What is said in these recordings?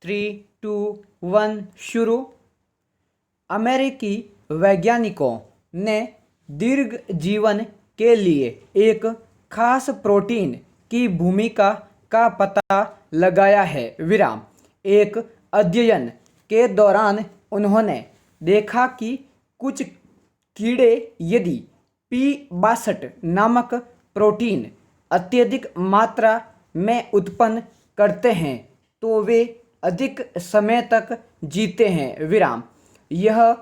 3, 2, 1 शुरू। अमेरिकी वैज्ञानिकों ने दीर्घ जीवन के लिए एक खास प्रोटीन की भूमिका का पता लगाया है। विराम। एक अध्ययन के दौरान उन्होंने देखा कि कुछ कीड़े यदि P62 नामक प्रोटीन अत्यधिक मात्रा में उत्पन्न करते हैं तो वे अधिक समय तक जीते हैं। विराम। यह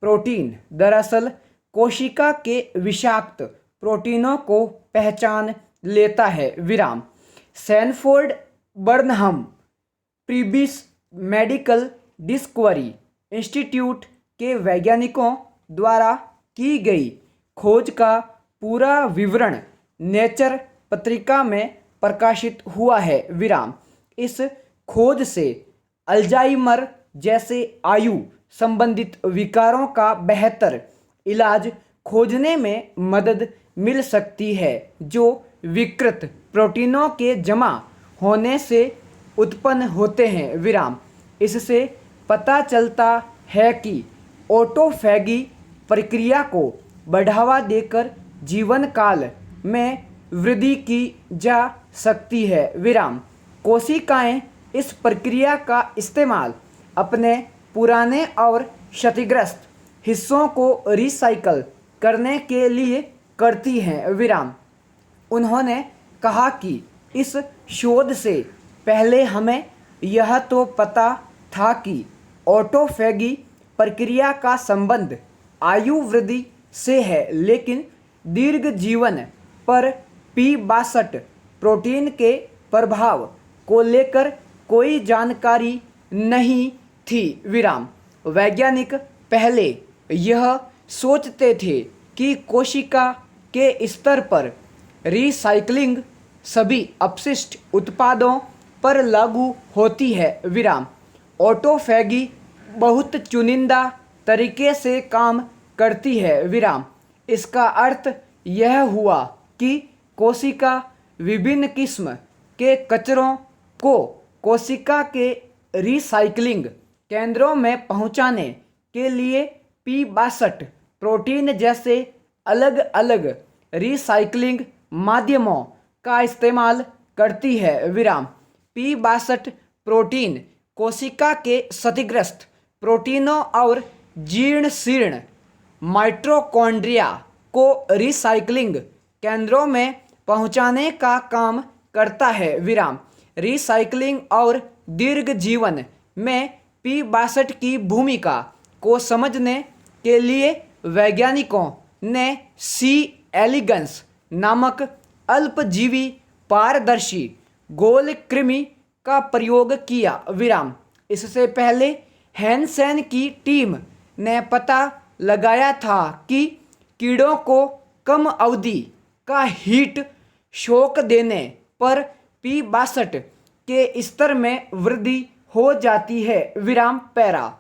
प्रोटीन दरअसल कोशिका के विषाक्त प्रोटीनों को पहचान लेता है। विराम। Sanford Burnham प्रीबिस medical discovery institute के वैज्ञानिकों द्वारा की गई खोज का पूरा विवरण नेचर पत्रिका में प्रकाशित हुआ है। विराम। इस खोज से अल्जाइमर जैसे आयु संबंधित विकारों का बेहतर इलाज खोजने में मदद मिल सकती है जो विकृत प्रोटीनों के जमा होने से उत्पन्न होते हैं। विराम। इससे पता चलता है कि ऑटोफैगी प्रक्रिया को बढ़ावा देकर जीवन काल में वृद्धि की जा सकती है। विराम। कोशिकाएं इस प्रक्रिया का इस्तेमाल अपने पुराने और क्षतिग्रस्त हिस्सों को रिसाइकल करने के लिए करती हैं। विराम। उन्होंने कहा कि इस शोध से पहले हमें यह तो पता था कि ऑटोफैगी प्रक्रिया का संबंध आयु वृद्धि से है, लेकिन दीर्घ जीवन पर P62 प्रोटीन के प्रभाव को लेकर कोई जानकारी नहीं थी। विराम। वैज्ञानिक पहले यह सोचते थे कि कोशिका के स्तर पर रिसाइक्लिंग सभी अपशिष्ट उत्पादों पर लागू होती है। विराम। ऑटोफैगी बहुत चुनिंदा तरीके से काम करती है। विराम। इसका अर्थ यह हुआ कि कोशिका विभिन्न किस्म के कचरों को कोशिका के रिसाइक्लिंग केंद्रों में पहुंचाने के लिए P62 प्रोटीन जैसे अलग अलग रिसाइक्लिंग माध्यमों का इस्तेमाल करती है। विराम। P62 प्रोटीन कोशिका के क्षतिग्रस्त प्रोटीनों और जीर्ण शीर्ण माइटोकॉन्ड्रिया को रिसाइक्लिंग केंद्रों में पहुंचाने का काम करता है। विराम। रिसाइक्लिंग और दीर्घ जीवन में P62 की भूमिका को समझने के लिए वैज्ञानिकों ने C. एलिगन्स नामक अल्पजीवी पारदर्शी गोल कृमि का प्रयोग किया। विराम। इससे पहले हैंसेन की टीम ने पता लगाया था कि कीड़ों को कम अवधि का हीट शॉक देने पर P62 के स्तर में वृद्धि हो जाती है। विराम। पैरा।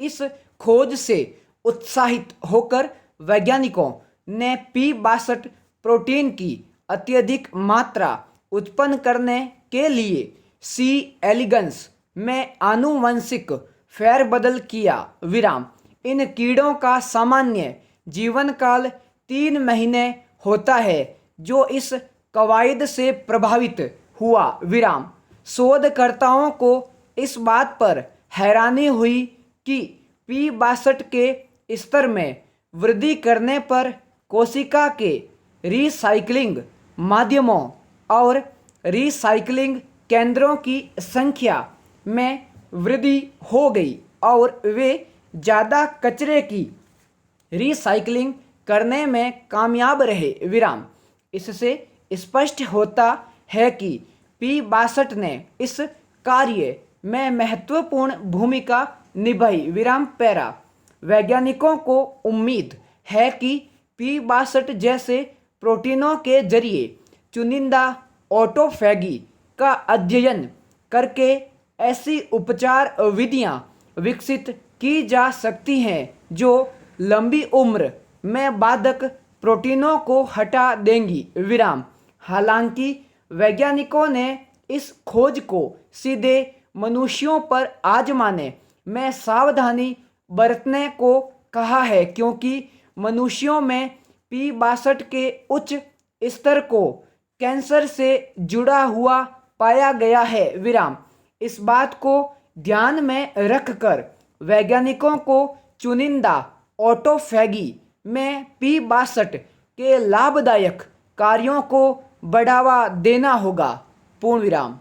इस खोज से उत्साहित होकर वैज्ञानिकों ने P62 प्रोटीन की अत्यधिक मात्रा उत्पन्न करने के लिए C. एलिगन्स में आनुवंशिक फेरबदल किया। विराम। इन कीड़ों का सामान्य जीवन काल 3 महीने होता है जो इस कवायद से प्रभावित हुआ। विराम। शोधकर्ताओं को इस बात पर हैरानी हुई कि P62 के स्तर में वृद्धि करने पर कोशिका के रिसाइक्लिंग माध्यमों और रिसाइक्लिंग केंद्रों की संख्या में वृद्धि हो गई और वे ज़्यादा कचरे की रिसाइक्लिंग करने में कामयाब रहे। विराम। इससे स्पष्ट होता है कि P62 ने इस कार्य में महत्वपूर्ण भूमिका निभाई। विराम। पैरा। वैज्ञानिकों को उम्मीद है कि P62 जैसे प्रोटीनों के जरिए चुनिंदा ऑटोफैगी का अध्ययन करके ऐसी उपचार विधियां विकसित की जा सकती हैं जो लंबी उम्र में बाधक प्रोटीनों को हटा देंगी। विराम। हालांकि वैज्ञानिकों ने इस खोज को सीधे मनुष्यों पर आजमाने में सावधानी बरतने को कहा है, क्योंकि मनुष्यों में P62 के उच्च स्तर को कैंसर से जुड़ा हुआ पाया गया है। विराम। इस बात को ध्यान में रखकर वैज्ञानिकों को चुनिंदा ऑटोफैगी में P62 के लाभदायक कार्यों को बढ़ावा देना होगा। पूर्ण विराम।